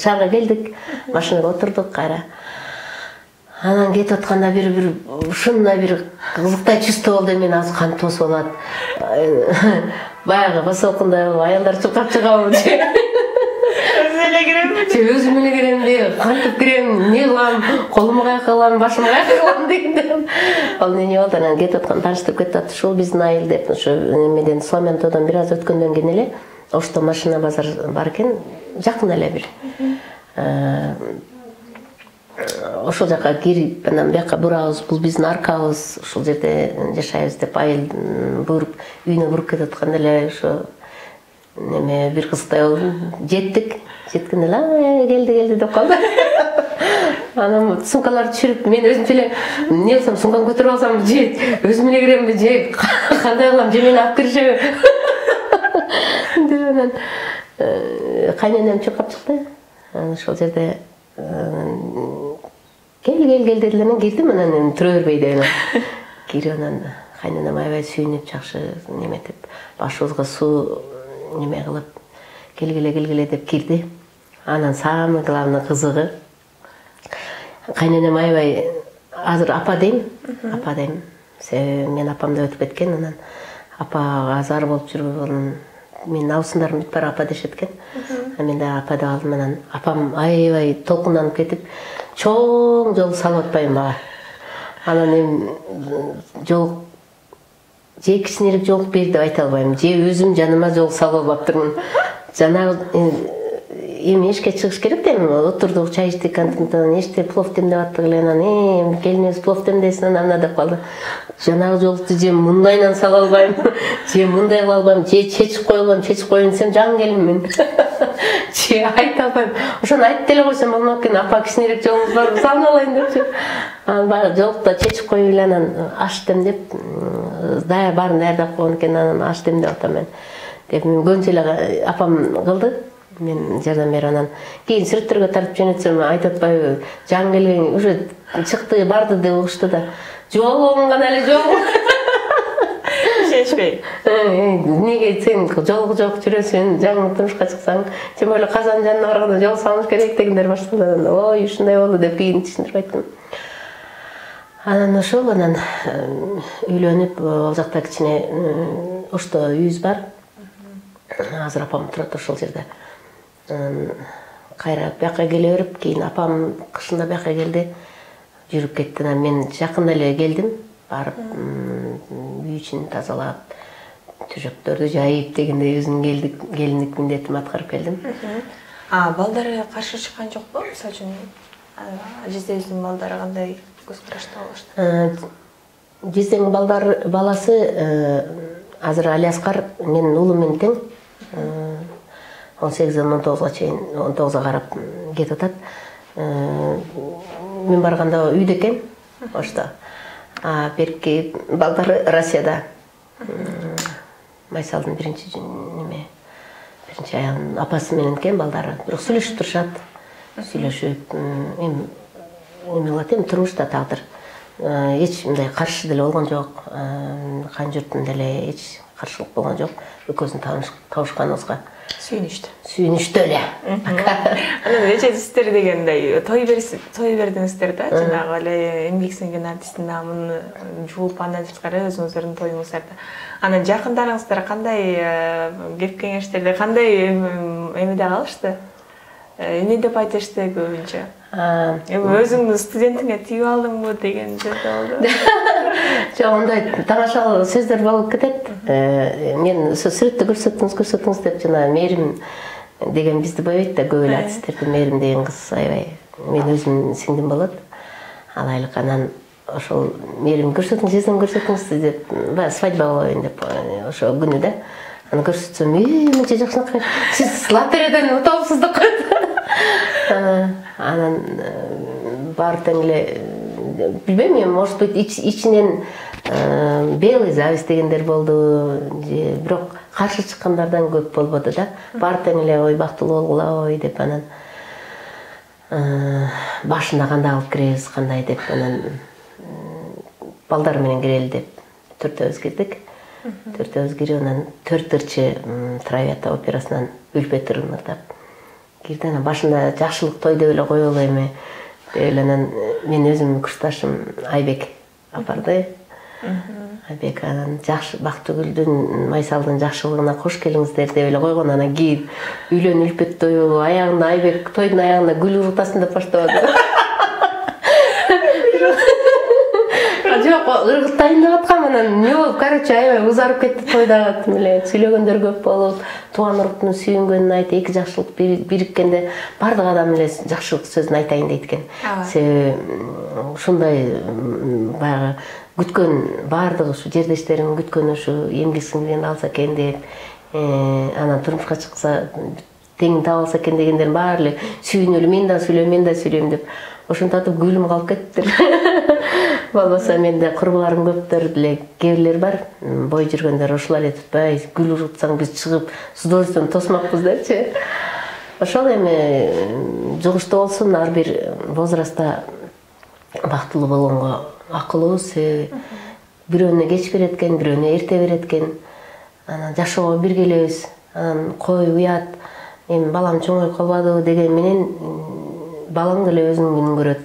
Шаарга келдик, машинага отурдук кайра. Анан кетип атканда бир ушундай бир кызыктай чувство болду. Мен азыр кантип тосуп алат. Баягы басалкындай болуп, аялдар чуркап чыгабы. Өзүм эле кирем деп, кантип кирем, эмне кылам, колуму каяка кылам, башымы каяка кылам дегенде. Ал эмне болду, анан кетип аткан тааныштырып кетип атты, ушул биздин айыл деп. Ошо эмеден Сломентодон бир аз өткөндөн кийин эле ошто машина базар бар экен, жакын эле бир. Ошол жака кирип, анан бияка бурабыз, бул биздин аркабыз, ушул жерде жашайбыз деп айыл буйруп, үйүнө буруп кетип атканда эле ошо неме бир кызыктай болду. Жеткенде эле келди деп калды. Анан сумкаларды түшүрүп, мен өзүмчө эле эмне кылсам, сумкамды көтөрүп алсам, же өзүм эле киремби, же кандай кылам, же мени алып киришеби деп анан кайненем чуркап чыкты. Анан ошол жерде кел дедилер, анан кирдим, анан турө бербей деп кирип, анан кайненем аябай сүйүнүп, жакшы неметип, башыбызга суу неме кылып, келгиле деп кирди. Анан самый главный кызыгы, кайненем аябай азыр апа дейм. Мен апам деп өтүп кеткен, анан апага азар болуп жүргөн, менин абысындарым бүт баары апа дешет экен. Мен да апа деп алдым. Анан апам аябай толкунданып кетип, чоң жол салып атпайм мага. Анан эми жол же кичинерээк жол бер деп айта албайм, же өзүм жаныма жол салып алыптырмын. Жанагы эми эшикке чыгыш керек да, эми отурдук, чай иштик, антон эшикте плов демдеп аттык эле. Анан келиниз плов демдесин, анан деп калды. Жанагы жолду же мындайынан сала албайм, же мындай кыла албайм, же чечип коелгон, чечип коюн десем жаңы келинмин. Же айта албайм. Ошону айтып деле койсом болмок экен, апа кичинерээк жолуңуз бар, салып алайын депчи. Анан баягы жолукта чечип коюп эле, анан аш демдеп, баарын даярдап койгон экен, анан аш демдеп атам мен. Деп көбүнчө эле апам кылды. Мен жардам берип, анан кийин сүрөттөргө тартып жөнөтсөм айтып атпайбы, жаңы келген уже чыкты, барды деп угушту да. Жолуң гана эле жол. Шешпей. Эмнеге сен жолу жок жүрөсүң, жаңы турмушка чыксаң, тем более казан жанына барганда жол салыш керек дегендер баштады. Ой, ушундай болду деп кийин түшүндүрүп айттым. Анан ошол, анан үйлөнүп, ал жакта кичине ошто үйүбүз бар. Азыр апам турат ошол жерде. Кайра бияка келе берип, кийин апам кышында бияка келди, жүрүп кетти. Мен жакында эле келдим, барып үй ичин тазалап, төшөктөрдү жайып дегендей өзүмдүн келиндик милдетимди аткарып келдим. Балдары каршы чыккан жокпу? Мисалы үчүн ажиздердин балдары кандай көз карашта болушту? Жиздеңдин баласы азыр Алиаскар менин уулум менен тең. 18-ден 19-га чейин, 19-га карап кетип атат. Мен барганда үйдө экен, ошто. Берки балдары Россияда. Майсалдын биринчи аялынын апасы менен экен балдары. Бирок сүйлөшүп турушат. Сүйлөшүп, эми кылат, эми турмушта тагдыр. Эч мындай каршы деле болгон жок. Кайын журттун деле эч каршылык болгон жок. Экөөбүздүн табышканыбызга сүйүнүштү эле. Анан эчесиздер дегендей той бердиңиздер да, жанагы эле эмгек сиңген артисттин намын жууп, андан тышкары өзүңүздөрдүн тоюңуздарда. Анан жакындарыңыздар кандай кеп кеңештерде, кандай эмеде калышты? эмне деп айтышты көбүнчө? Өзүңдүн студентиңе тийип алдыңбы деген жерде болду. Жок, ондай тамашалуу сөздөр болуп кетет. Мен сүрөттү көрсөтүңүз деп жана Мээрим деген бизди бойойт да, көп эле артисттерде Мээрим деген кыз аябай мен өзүмдүн сиңдим болот. Алайлык анан ошол Мээрим көрсөтүңүз деп свадьба коеюн деп ошол күнү да. Аны көрсөтсөм, мынча жакшы, сиз лотерейден утабысыз деп коет. Анан бар тең эле билбейм, мен может быть ичинен белый зависть дегендер болду, бирок каршы чыккандардан көп болбоду да. Бар тең эле ой бактылуу болгула ой деп анан башына кандай алып киребиз, кандай деп анан балдар менен кирели деп төртөөбүз кирдик. Төртөөбүз кирип анан төртөрчү Травиата операсынан Үлпетир ырдап кирди. Анан башында жакшылык той деп эле коелу эми деп эле анан мен өзүмдүн курсташым Айбек апарды. Айбек анан жакшы Бактыгүлдүн Майсалдын жакшылыгына кош келиңиздер деп эле койгон. Анан кийин үйлөн Үлпет тою аягында Айбек тойдун аягында гүл урутасын деп баштабады. Жок, ыргытайын деп аткам, анан эмне болуп, короче, аябай узарып кетти тойдагы эле сүйлөгөндөр көп болуп, тууган уруктун сүйүнгөнүн айтып, эки жакшылык бириккенде бардык адам эле жакшылык сөзүн айтайын дейт экен. Себеби ушундай баягы күткөн бардык ушу жердештерим күткөн ушу эмгек сиңдигенди алса экен деп, анан турмушка чыкса теңин таап алса экен дегендердин баары эле сүйүнөлү, мен да сүйлөйм деп ошентип гүлүм калып кеттиптир. Болбосо менде курбуларым көптөр деле, кээ бирлер бар, бой жүргөндөр ошолор эле tutпай, гүл урутсаң биз чыгып с удовольствием тосмакпыз депчи. Ошол эми жугуштуу болсун, ар бир возрастта бактылуу болгонго акылуу, себеби бирөөнө кеч берет экен, бирөөнө эрте берет экен. Анан жашоого бир келебиз. Анан кой уят, эми балам чоңоюп калбадыбы деген менен балаң деле өзүнүн күнүн көрөт.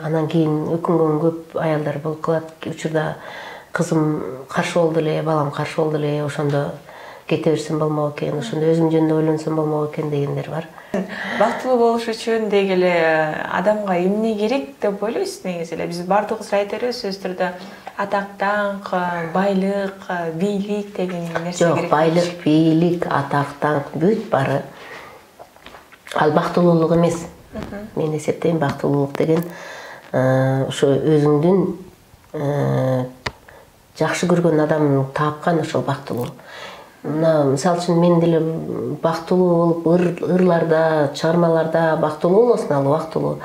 Анан кийин өкүнгөн көп аялдар болуп калат. Учурда кызым каршы болду эле, балам каршы болду эле, ошондо кете берсем болмок экен, ошондо өзүм жөнүндө ойлонсом болмок экен дегендер бар. Бактылуу болуш үчүн деги эле адамга эмне керек деп ойлойсуз негизи эле? Биз баардыгыбыз айта беребиз сөз түрдө атак, даңк, байлык, бийлик деген нерсе керек. Жок, байлык, бийлик, атак, даңк бүт бары ал бактылуулук эмес. Мен эсептейм, бактылуулук деген ошо өзүңдүн жакшы көргөн адамың таапкан ошол бактылуу. Мына мисалы үчүн мен деле бактылуу болуп ырларда, чыгармаларда бактылуу болосун, ал бактылуу.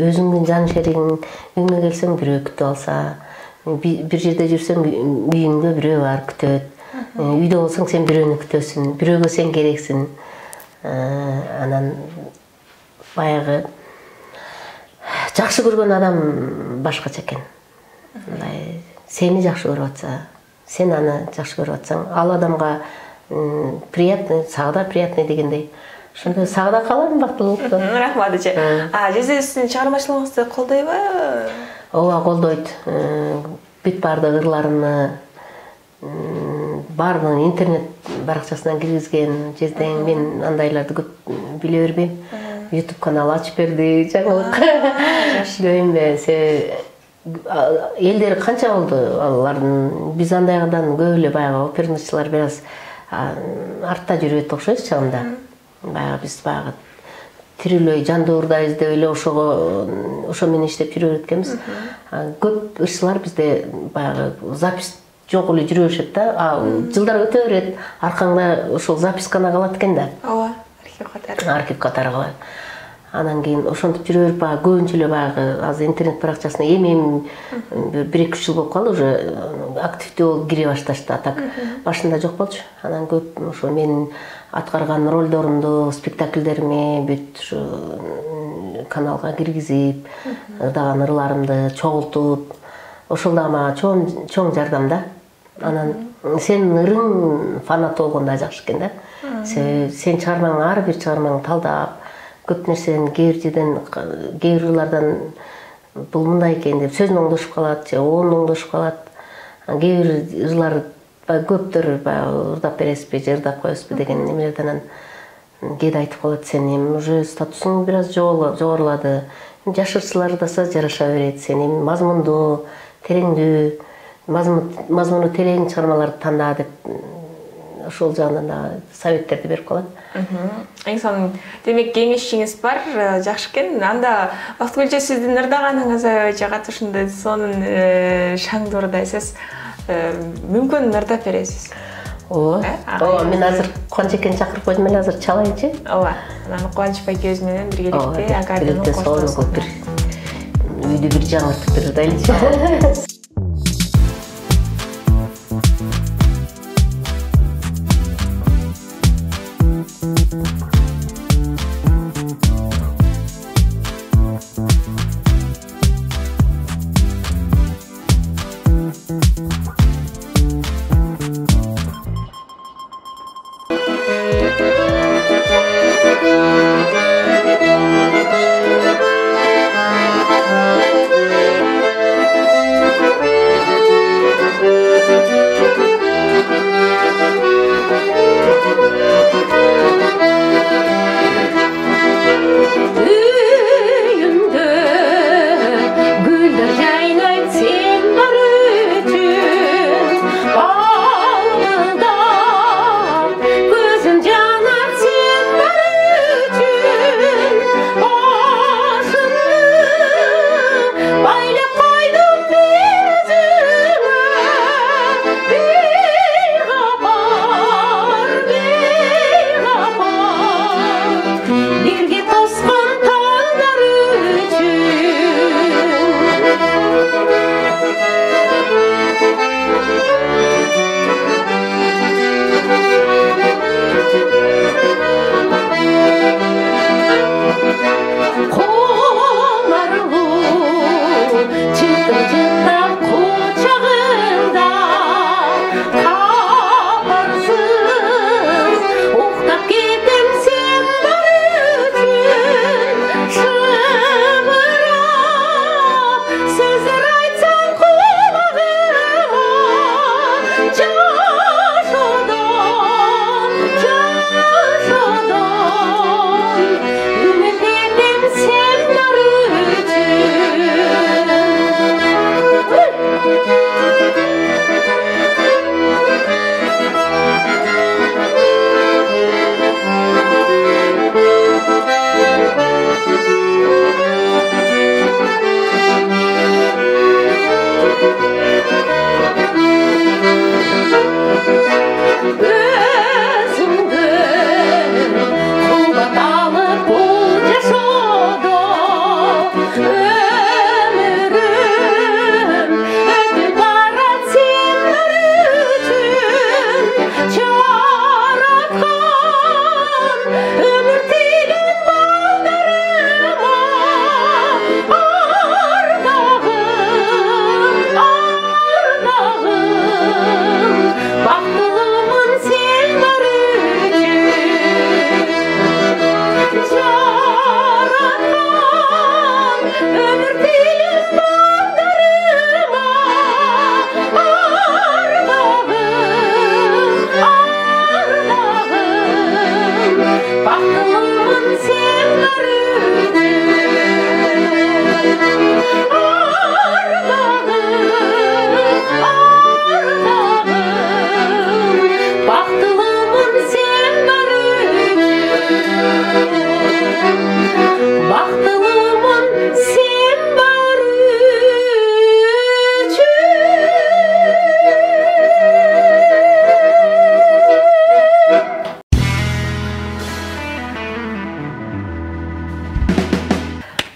Өзүңдүн жан шеригиң үйүңө келсең бирөө күтүп алса, бир жерде жүрсөң үйүңдө бирөө бар күтөт. Үйдө болсоң сен бирөөнү күтөсүң, бирөөгө сен керексиң. Анан баягы жакшы көргөн адам башкача экен. Мындай сени жакшы көрүп атса, сен аны жакшы көрүп атсаң, ал адамга приятный, сагда приятный дегендей. Ошондой сагда калам бактылуулукту. Рахмат эже. Жезе сиздин чыгармачылыгыңызды колдойбу? Ооба, колдойт. Бүт бардык ырларымны бардыгын интернет баракчасынан киргизген. Жездең мен андайларды көп биле бербейм. YouTube канал ачып берди, жаңылык. Жашпайм, элдер канча болду алардын, биз андайдан көп эле баягы оперноччулар бир аз артта жүрүп окшойбуз чагында. Баягы биз баягы тирүүлөй жандуурдайбыз деп эле ошо менен иштеп жүрө береткенбиз. Көп ырчылар бизде баягы запись жок эле жүрө беришет да. Жылдар өтө берет, аркаңда ошол запись гана калат экен да. Ооба, архив катары. Архив катары калат. Анан кийин ошентип жүрө берип баягы көбүнчө эле баягы азыр интернет баракчасына эми 1-2 жыл болуп калды, уже активдүү болуп кире башташты. Так башында жок болчу. Анан көп ошо менин аткарган ролдорумду, спектакльдерими бүт ушу каналга киргизип, ырдаган ырларымды чогултуп, ошол да мага чоң жардам да. Анан сенин ырың фанат болгондо жакшы экен да. Сен чыгармаң, ар бир чыгармаң талдап, көп нерседен, кээ бир ырлардан бул мындай экен деп сөзүң оңдошуп калат, же оон оңдошуп калат. Кээ бир ырлар көптөр ырдап бересизби же ырдап коесузбу деген немелерден кээде айтып калат, сен эми уже статусуң бир аз жогорулады, жашырсылар даса жараша берет, сен эми мазмундуу, тереңдүү, мазмуну терең чыгармаларды танда деп ошол жагынан советтерди берип калат. Эң сонун демек кеңешиңиз бар, жакшы экен. Анда Бактыгүл сиздин ырдаганыңыз аябайча катышында, сонун шаңды ырдайсыз. Мүмкүн ырдап бересиз. Ооба, мен азыр Кубаныч экени чакырып койдум эле, азыр чалайынчы. Ооба, анан Кубаныч байкебиз менен биргеликте аккордеон коштурсуз. Үйдү бир жаңыртып бир ырдайлычы.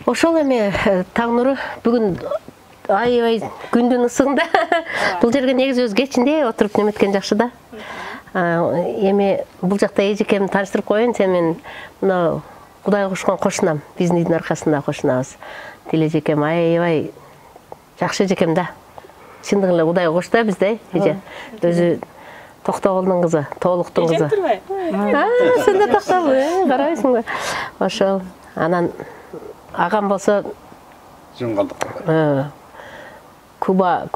Ошол эми Таңнуру бүгүн аябай күндүн ысыгында бул жерге негизи өз кечинде отуруп неметкен жакшы да. Эми бул жакта эжекемди тааныштырып коеюн, сен мен мына Кудай кошкон кошунам, биздин үйдүн аркасында кошунабыз. Тил эжекем аябай жакшы эжекем да. Чындыгын эле Кудай кошто бизде эже. Өзү Токтогулдун кызы, Тоолуктун кызы. Эжем турбай? Сен да токтогул, карабайсыңбы? Ошол. Анан агам болсо Куба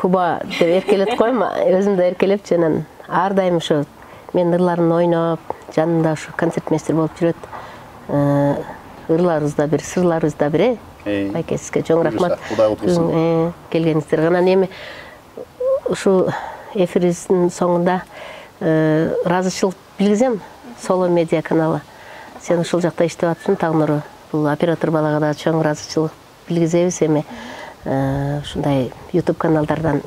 деп эркелетип коем, өзүм да эркелепчи, анан ар дайым ошо мен ырларын ойноп, жанында ушу концертмейстер болуп жүрөт. Ырларыбыз да бир, сырларыбыз да бир. Байке, сизге чоң рахмат. Келгениңиздер. Анан эми ушу эфирибиздин соңунда ыраазычылык билгизем. Соло медиа каналы. Сен ушул жакта иштеп атсың, Тагнуру. Бул оператор балага да чоң ыраазычылык билгизебиз. Эми ушундай YouTube каналдардан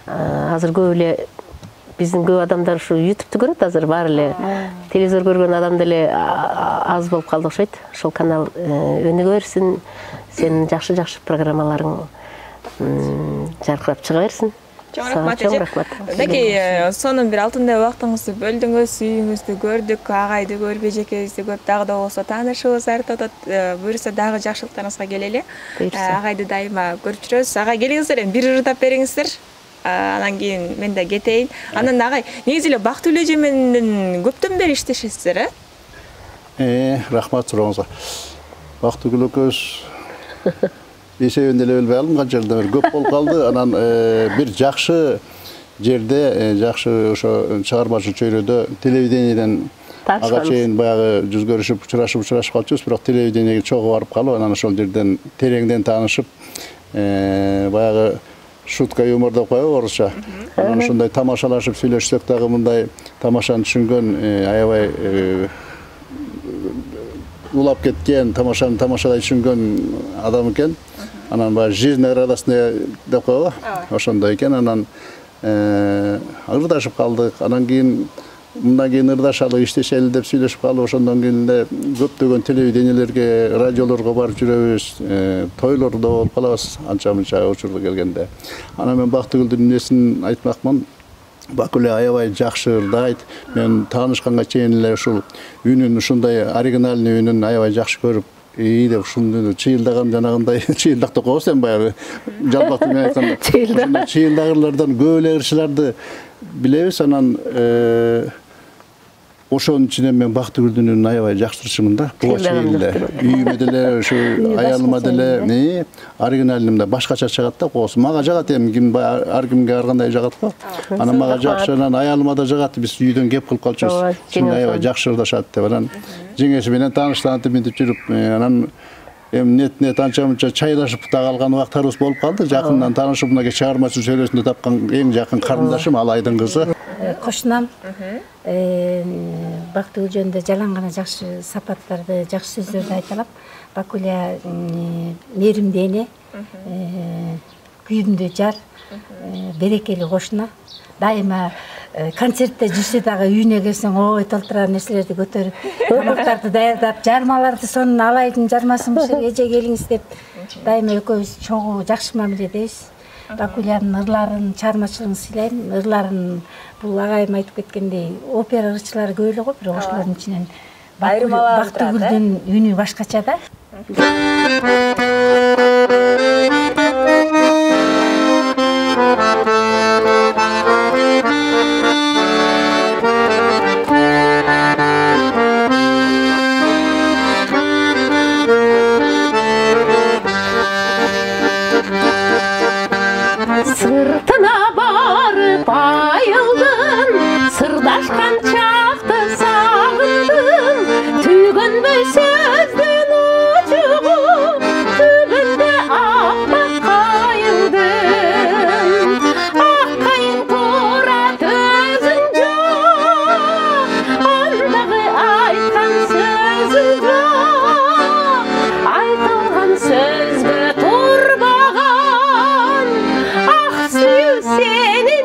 азыр көп эле биздин көп адамдар ушу YouTube'ду көрөт азыр, баары эле телевизор көргөн адам деле аз болуп калды окшойт. Ошол канал өнүгө берсин, сенин жакшы программаларың жаркырап чыга берсин. Чоң рахмат. Беки, сонун бир алтындай убактыңызды бөлдүңүз, үйүңүздү көрдүк, агайды көрүп, эжекебизди көрүп, дагы да болсо таанышыбыз артып атат. Буюрса дагы жакшылыктарыңызга келели. Агайды дайыма көрүп жүрөбүз. Агай келиңиздер, эми бир ырдап бериңиздер. Анан кийин мен да кетейин. Анан агай, негизи эле Бактыгүл эже менен көптөн бери иштешесиздер, Рахмат сурооңузга. Бактыгүл экөөбүз эсебин деле билбей алдым, канча жылдан бери көп болуп калды. Анан бир жакшы жерде, жакшы ошо чыгармачыл чөйрөдө телевидениеден ага чейин баягы жүз көрүшүп, учурашып калчубуз, бирок телевидениеге чогуу барып калып, анан ошол жерден тереңден таанышып, баягы шутка юмор деп коебу орусча. Анан ушундай тамашалашып сүйлөшсөк дагы мындай тамашаны түшүнгөн, аябай улап кеткен, тамашаны тамашалай түшүнгөн адам экен. Анан баягы жизнь радостная деп коебу. Ошондой экен. Анан ырдашып калдык. Анан кийин мындан кийин ырдашалы, иштешели деп сүйлөшүп калып, ошондон кийин эле көптөгөн телевидениелерге, радиолорго барып жүрөбүз, тойлордо болуп калабыз, анча-мынча учурду келгенде. Анан мен Бактыгүлдүн несин айтмакмын. Бакуле аябай жакшы ырдайт. Мен таанышканга чейин эле ушул үнүн, ушундай оригинальный үнүн аябай жакшы көрүп, деп ушуну чыйылдаган жанагындай чыйылдак деп коебуз эми баягы жалпак менен айтканда. Чыйылдагырлардан көп эле ырчыларды билебиз. Анан ошонун ичинен мен Бактыгүлдүн аябай жакшы ырчымын да. Буга чейин эле үйүмө деле, ушу аялыма деле оригинальный башкача чыгат да, коосу. Мага жагат эми, ким ар кимге ар кандай жагат го. Анан мага жакшы, анан аялыма да жагат. Биз үйдөн кеп кылып калчубуз. Чын аябай жакшы ырдашат деп. Анан жеңеси менен тааныштанып мынтип жүрүп, анан эми нет анча-мынча чайлашып да калган убактарыбыз болуп калды. Жакындан таанышып, мына чыгармачыл чөйрөсүндө тапкан эң жакын карындашым Алайдын кызы. Кошунам Бактыгүл жөнүндө жалаң гана жакшы сапаттарды, жакшы сөздөрдү айта алам. Бакуля мээримдүү эне, күйүмдүү жар, берекелүү кошуна. Дайыма концертте жүрсө дагы үйүнө келсең ой толтурар нерселерди көтөрүп, тамактарды даярдап, жармаларды сонун Алайдын жармасынбы эже келиңиз деп, дайыма экөөбүз чогуу жакшы мамиледебиз. Бакулянын ырларын, чыгармачылыгын сыйлайм. Ырларын бул агайым айтып кеткендей, опера ырчылары көп эле го, бирок ошолордун ичинен Бактыгүлдүн үнү башкача да. Sırtına barıp ayıldım, sırdaşkan çaktı sağındım. Tügünbey sözdün uçuğu, tügünde akbak kayıldım. Akkayın tura tözün çok, andağı aytkan sözün çok. Aytılgan sözgü turbağan, ah suyu seni